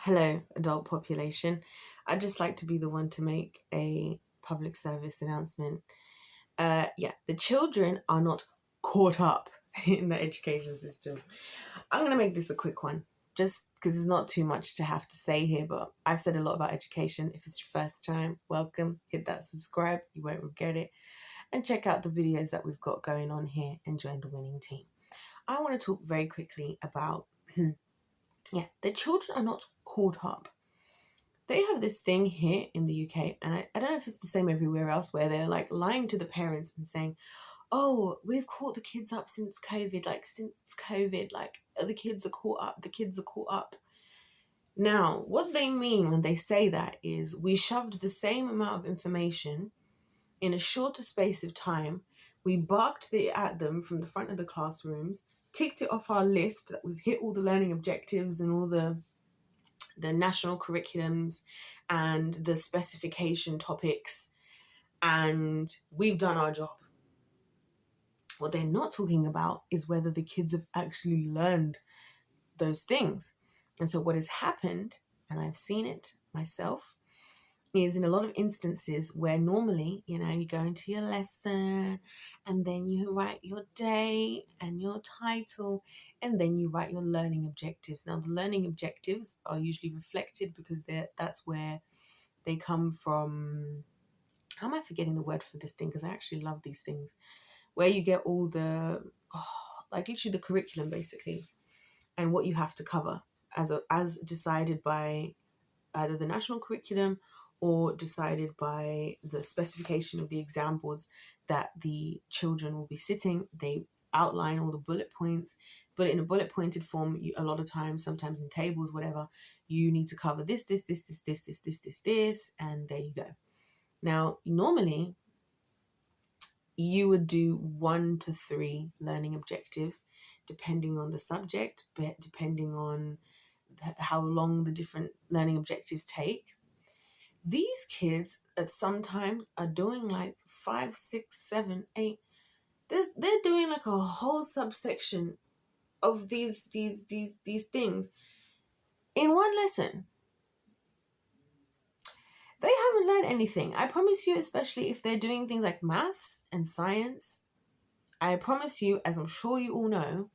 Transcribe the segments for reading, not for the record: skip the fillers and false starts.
Hello, adult population. I'd just like to be the one to make a public service announcement. The children are not caught up in the education system. I'm going to make this a quick one just because there's not too much to have to say here, but I've said a lot about education. If it's your first time, welcome. Hit that subscribe, you won't regret it. And check out the videos that we've got going on here and join the winning team. I want to talk very quickly about, the children are not caught up. They have this thing here in the UK, and I don't know if it's the same everywhere else, where they're like lying to the parents and saying, oh, we've caught the kids up since COVID, the kids are caught up, the kids are caught up. Now, what they mean when they say that is we shoved the same amount of information in a shorter space of time. We barked it at them from the front of the classrooms, ticked it off our list that we've hit all the learning objectives and all the national curriculums and the specification topics, and we've done our job. What they're not talking about is whether the kids have actually learned those things. And so what has happened, and I've seen it myself, is in a lot of instances where normally, you go into your lesson and then you write your date and your title and then you write your learning objectives. Now, the learning objectives are usually reflected because that's where they come from. How am I forgetting the word for this thing? Because I actually love these things. Where you get all the, literally the curriculum basically, and what you have to cover as decided by either the national curriculum or decided by the specification of the exam boards that the children will be sitting. They outline all the bullet points, but in a bullet pointed form. A lot of times, sometimes in tables, whatever, you need to cover this, and there you go. Now, normally, you would do 1 to 3 learning objectives, depending on the subject, but depending on how long the different learning objectives take. These kids at sometimes are doing like 5, 6, 7, 8. They're doing like a whole subsection of these things in one lesson. They haven't learned anything. I promise you, especially if they're doing things like maths and science, I promise you, as I'm sure you all know,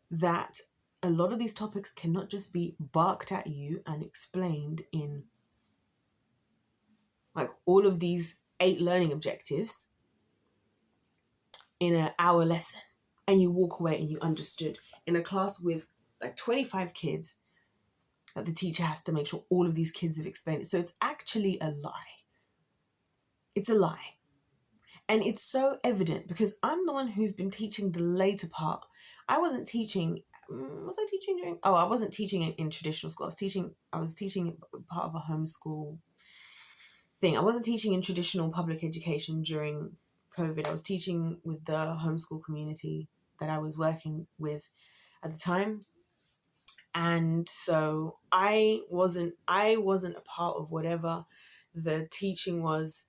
that a lot of these topics cannot just be barked at you and explained in like all of these 8 learning objectives in an hour lesson and you walk away and you understood. In a class with like 25 kids, that the teacher has to make sure all of these kids have explained it. So it's actually a lie. It's a lie. And it's so evident because I'm the one who's been teaching the later part. I wasn't teaching. Was I teaching during? Oh, I wasn't teaching in traditional school. I was teaching part of a homeschool thing. I wasn't teaching in traditional public education during COVID. I was teaching with the homeschool community that I was working with at the time. And so I wasn't a part of whatever the teaching was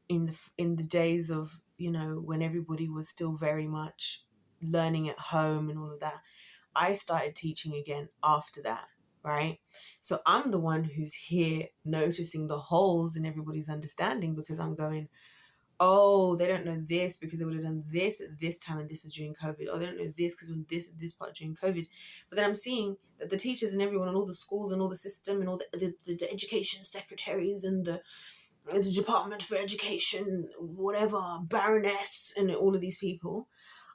in the days of, when everybody was still very much learning at home and all of that. I started teaching again after that, right? So I'm the one who's here noticing the holes in everybody's understanding because I'm going, oh, they don't know this because they would have done this at this time and this is during COVID. Or they don't know this because when this part during COVID. But then I'm seeing that the teachers and everyone and all the schools and all the system and all the education secretaries and the Department for Education, whatever, Baroness, and all of these people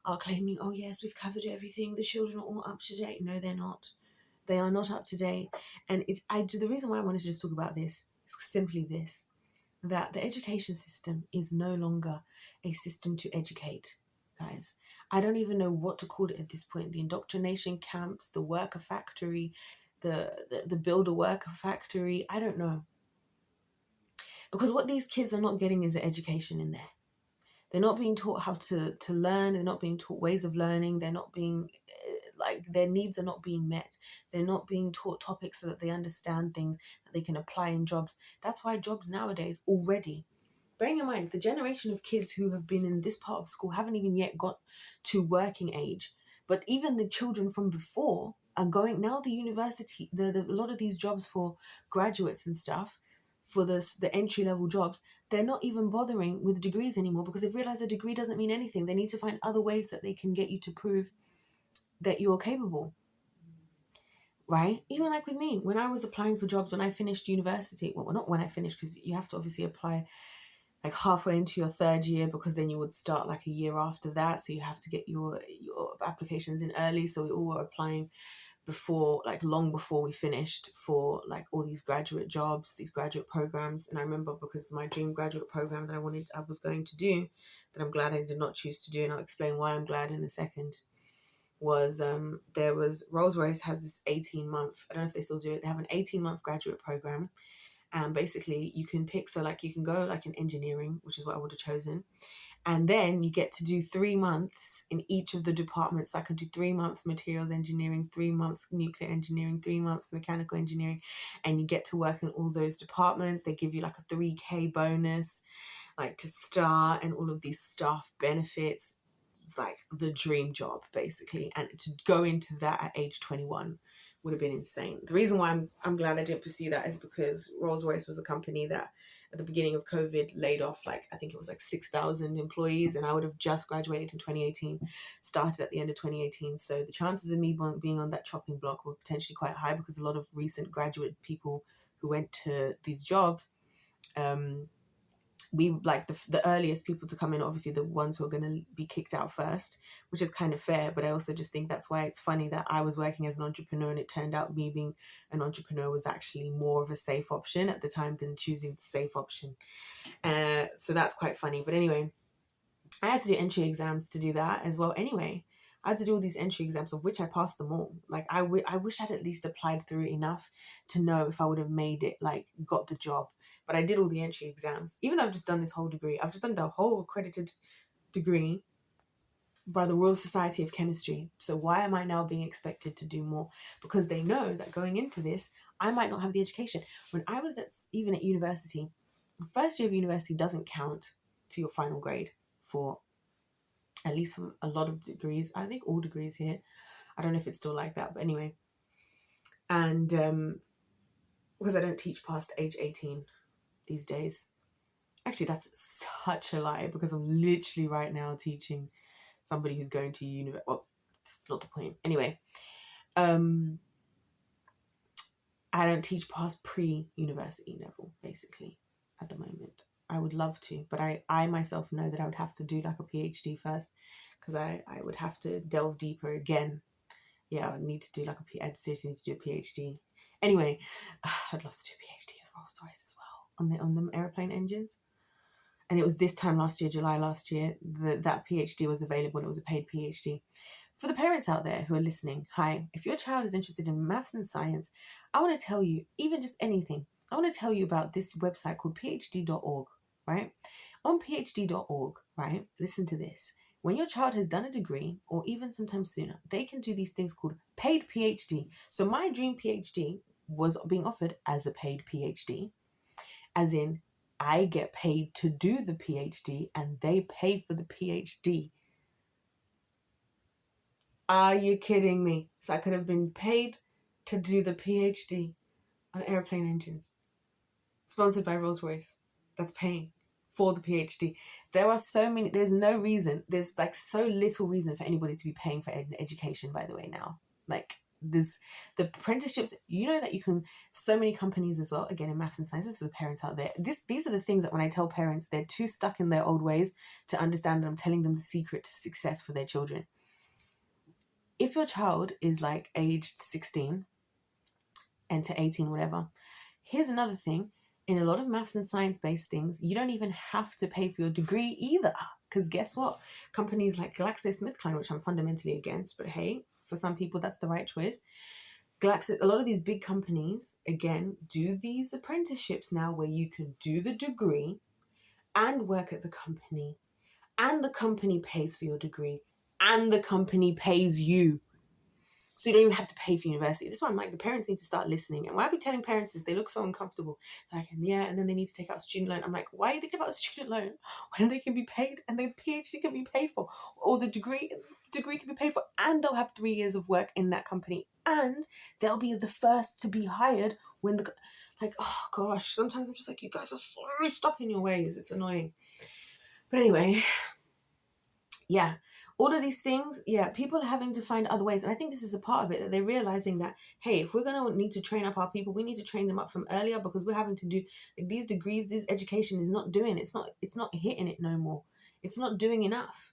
are claiming, oh yes, we've covered everything. The children are all up to date. No, they're not. They are not up to date. And the reason why I wanted to just talk about this is simply this, that the education system is no longer a system to educate, guys. I don't even know what to call it at this point. The indoctrination camps, the worker factory, the builder worker factory, I don't know. Because what these kids are not getting is an education in there. They're not being taught how to learn. They're not being taught ways of learning. They're not being, their needs are not being met. They're not being taught topics so that they understand things that they can apply in jobs. That's why jobs nowadays already, bearing in mind, the generation of kids who have been in this part of school haven't even yet got to working age. But even the children from before are going now. The university, a lot of these jobs for graduates and stuff, for the entry level jobs, they're not even bothering with degrees anymore because they've realized the degree doesn't mean anything. They need to find other ways that they can get you to prove that you're capable. Right? Even like with me, when I was applying for jobs when I finished university, well, not when I finished, because you have to obviously apply like halfway into your third year, because then you would start like a year after that. So you have to get your applications in early. So we all were applying before, like long before we finished, for like all these graduate jobs, these graduate programs. And I remember, because my dream graduate program that I was going to do, that I'm glad I did not choose to do, and I'll explain why I'm glad in a second, was there was Rolls-Royce has this 18-month, I don't know if they still do it, they have an 18-month graduate program. And basically you can pick, so like you can go like in engineering, which is what I would have chosen, and then you get to do 3 months in each of the departments. I could do 3 months materials engineering, 3 months nuclear engineering, 3 months mechanical engineering, and you get to work in all those departments. They give you like a 3K bonus, like to start, and all of these staff benefits. It's like the dream job basically, and to go into that at age 21 would have been insane. The reason why I'm glad I didn't pursue that is because Rolls-Royce was a company that at the beginning of COVID laid off, like I think it was like 6,000 employees, and I would have just graduated in 2018, started at the end of 2018. So the chances of me being on that chopping block were potentially quite high, because a lot of recent graduate people who went to these jobs, we like the earliest people to come in, obviously the ones who are going to be kicked out first, which is kind of fair. But I also just think that's why it's funny that I was working as an entrepreneur, and it turned out me being an entrepreneur was actually more of a safe option at the time than choosing the safe option. So that's quite funny. But anyway, I had to do entry exams to do that as well. Anyway, I had to do all these entry exams, of which I passed them all. Like I wish I'd at least applied through enough to know if I would have made it, like got the job. But I did all the entry exams. Even though I've just done this whole degree, I've just done the whole accredited degree by the Royal Society of Chemistry. So why am I now being expected to do more? Because they know that going into this, I might not have the education. When I was even at university, the first year of university doesn't count to your final grade for, at least for a lot of degrees. I think all degrees here. I don't know if it's still like that, but anyway. And because I don't teach past age 18 these days. Actually, that's such a lie, because I'm literally right now teaching somebody who's going to university. Well, that's not the point. Anyway, I don't teach past pre-university level, basically, at the moment. I would love to, but I myself know that I would have to do like a PhD first, because I would have to delve deeper again. Yeah, I would need to do like I'd seriously need to do a PhD. Anyway, I'd love to do a PhD of Rolls-Royce as well on the airplane engines. And it was this time last year, July last year, that PhD was available, and it was a paid PhD. For the parents out there who are listening, hi, if your child is interested in maths and science, I want to tell you, even just anything, I want to tell you about this website called phd.org, right? On phd.org, right, listen to this. When your child has done a degree, or even sometimes sooner, they can do these things called paid PhD. So my dream PhD was being offered as a paid PhD, as in I get paid to do the PhD and they pay for the PhD. Are you kidding me? So I could have been paid to do the PhD on airplane engines, sponsored by Rolls-Royce, that's paying for the PhD. There's no reason, there's like so little reason for anybody to be paying for education, by the way, now. Like, the apprenticeships, you know that you can, so many companies as well, again in maths and sciences for the parents out there, these are the things that when I tell parents, they're too stuck in their old ways to understand, and I'm telling them the secret to success for their children. If your child is like aged 16 and to 18, whatever, here's another thing. In a lot of maths and science-based things, you don't even have to pay for your degree either. Because guess what? Companies like GlaxoSmithKline, which I'm fundamentally against, but hey, for some people, that's the right choice. A lot of these big companies, again, do these apprenticeships now where you can do the degree and work at the company, and the company pays for your degree, and the company pays you. So you don't even have to pay for university. This is why I'm like, the parents need to start listening. And why I be telling parents is they look so uncomfortable. Like, yeah, and then they need to take out a student loan. I'm like, why are you thinking about a student loan when they can be paid and the PhD can be paid for, or the degree can be paid for, and they'll have 3 years of work in that company, and they'll be the first to be hired when the, like, oh gosh, sometimes I'm just like, you guys are so stuck in your ways. It's annoying. But anyway, yeah, all of these things, yeah, people are having to find other ways. And I think this is a part of it, that they're realizing that, hey, if we're going to need to train up our people, we need to train them up from earlier, because we're having to do, like, these degrees, this education is not doing, it's not hitting it no more. It's not doing enough.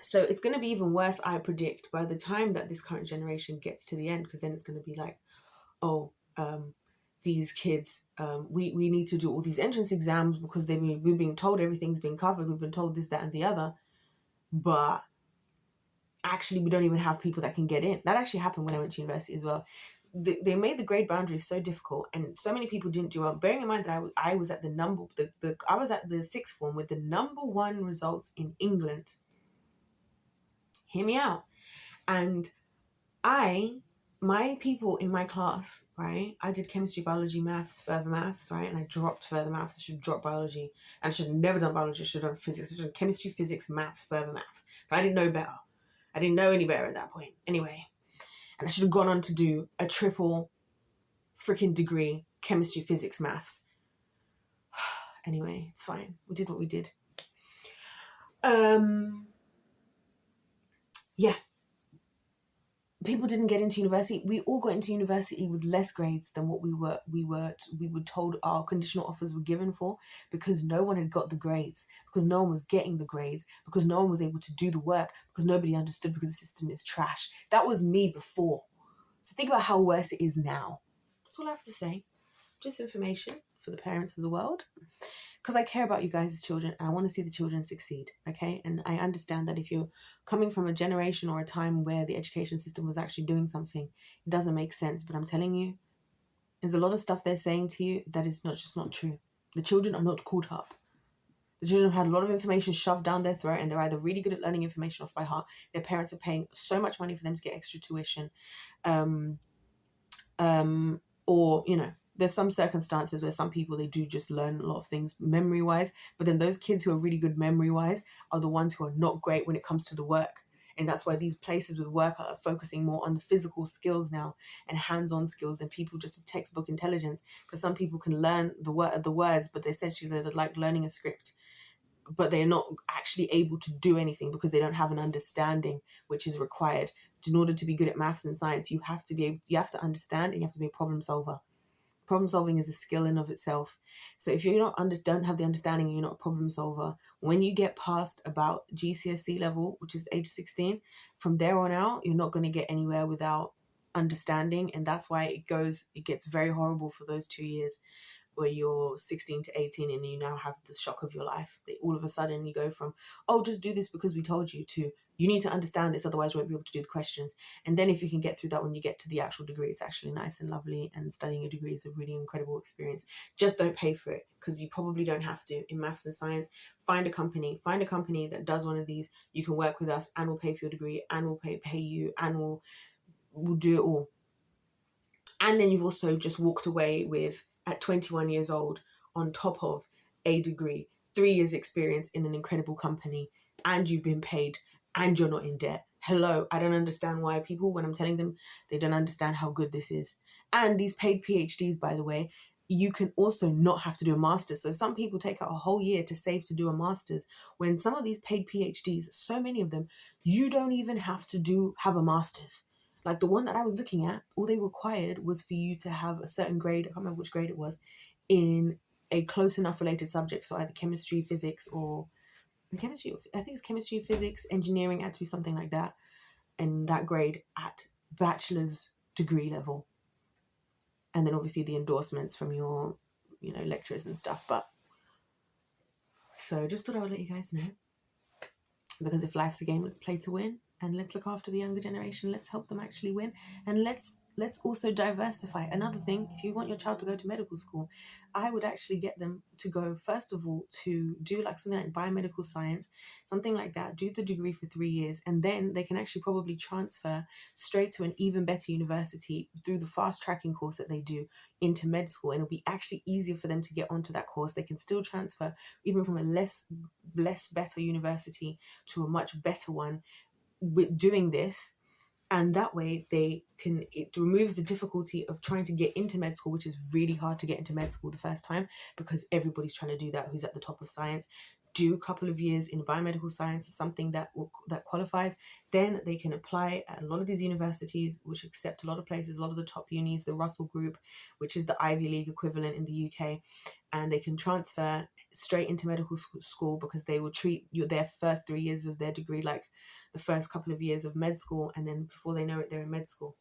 So it's going to be even worse, I predict, by the time that this current generation gets to the end, because then it's going to be like, oh, these kids, we need to do all these entrance exams because we've been told everything's been covered. We've been told this, that, and the other. But actually, we don't even have people that can get in. That actually happened when I went to university as well. They made the grade boundaries so difficult, and so many people didn't do well. Bearing in mind that I was at I was at the sixth form with the number one results in England. Hear me out. And my people in my class, right? I did chemistry, biology, maths, further maths, right? And I dropped further maths. I should drop biology. And I should have never done biology. I should have done physics. I should have done chemistry, physics, maths, further maths. But I didn't know better. I didn't know any better at that point. Anyway. And I should have gone on to do a triple freaking degree, chemistry, physics, maths. Anyway, it's fine. We did what we did. Yeah. People didn't get into university. We all got into university with less grades than what we were told our conditional offers were given for, because no one had got the grades, because no one was getting the grades, because no one was able to do the work, because nobody understood, because the system is trash. That was me before. So think about how worse it is now. That's all I have to say. Just information for the parents of the world. Because I care about you guys as children, and I want to see the children succeed, okay? And I understand that if you're coming from a generation or a time where the education system was actually doing something, it doesn't make sense. But I'm telling you, there's a lot of stuff they're saying to you that is just not true. The children are not caught up. The children have had a lot of information shoved down their throat, and they're either really good at learning information off by heart. Their parents are paying so much money for them to get extra tuition, or, you know, there's some circumstances where some people, they do just learn a lot of things memory-wise, but then those kids who are really good memory-wise are the ones who are not great when it comes to the work. And that's why these places with work are focusing more on the physical skills now and hands-on skills than people just with textbook intelligence. Because some people can learn the words, but they're like learning a script, but they're not actually able to do anything because they don't have an understanding, which is required. In order to be good at maths and science, you have to understand, and you have to be a problem solver. Problem solving is a skill in of itself. So if you don't have the understanding, and you're not a problem solver, when you get past about GCSE level, which is age 16, from there on out, you're not going to get anywhere without understanding. And that's why it gets very horrible for those 2 years where you're 16 to 18 and you now have the shock of your life. All of a sudden you go from, oh, just do this because we told you to, you need to understand this, otherwise you won't be able to do the questions. And then if you can get through that, when you get to the actual degree, it's actually nice and lovely, and studying a degree is a really incredible experience. Just don't pay for it, because you probably don't have to. In maths and science, find a company that does one of these. You can work with us and we'll pay for your degree, and we'll pay you, and we'll do it all. And then you've also just walked away with, at 21 years old, on top of a degree, 3 years experience in an incredible company, and you've been paid, and you're not in debt. Hello, I don't understand why people, when I'm telling them, they don't understand how good this is. And these paid PhDs, by the way, you can also not have to do a master's. So some people take out a whole year to save to do a master's, when some of these paid PhDs, so many of them, you don't even have to have a master's. Like the one that I was looking at, all they required was for you to have a certain grade, I can't remember which grade it was, in a close enough related subject. So either chemistry, physics, or chemistry, I think it's chemistry, physics, engineering, had to be something like that. And that grade at bachelor's degree level. And then obviously the endorsements from your, lecturers and stuff. But so just thought I would let you guys know. Because if life's a game, let's play to win. And let's look after the younger generation. Let's help them actually win. And let's also diversify. Another thing, if you want your child to go to medical school, I would actually get them to go, first of all, to do like something like biomedical science, something like that, do the degree for 3 years, and then they can actually probably transfer straight to an even better university through the fast tracking course that they do into med school. And it'll be actually easier for them to get onto that course. They can still transfer even from a less better university to a much better one with doing this, And that way it removes the difficulty of trying to get into med school, which is really hard to get into med school the first time, because everybody's trying to do that who's at the top of science. Do a couple of years in biomedical science, something that qualifies, then they can apply at a lot of these universities, which accept a lot of places, a lot of the top unis, the Russell Group, which is the Ivy League equivalent in the UK, and they can transfer straight into medical school, because they will treat their first 3 years of their degree like the first couple of years of med school, and then before they know it, they're in med school.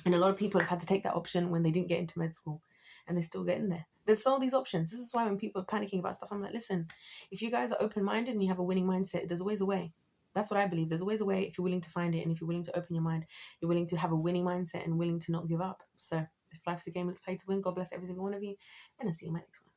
And a lot of people have had to take that option when they didn't get into med school, and they still get in there. There's all these options. This is why when people are panicking about stuff, I'm like, listen, if you guys are open-minded and you have a winning mindset, there's always a way. That's what I believe. There's always a way if you're willing to find it, and if you're willing to open your mind, you're willing to have a winning mindset and willing to not give up. So if life's a game, let's play to win. God bless every single one of you, and I'll see you in my next one.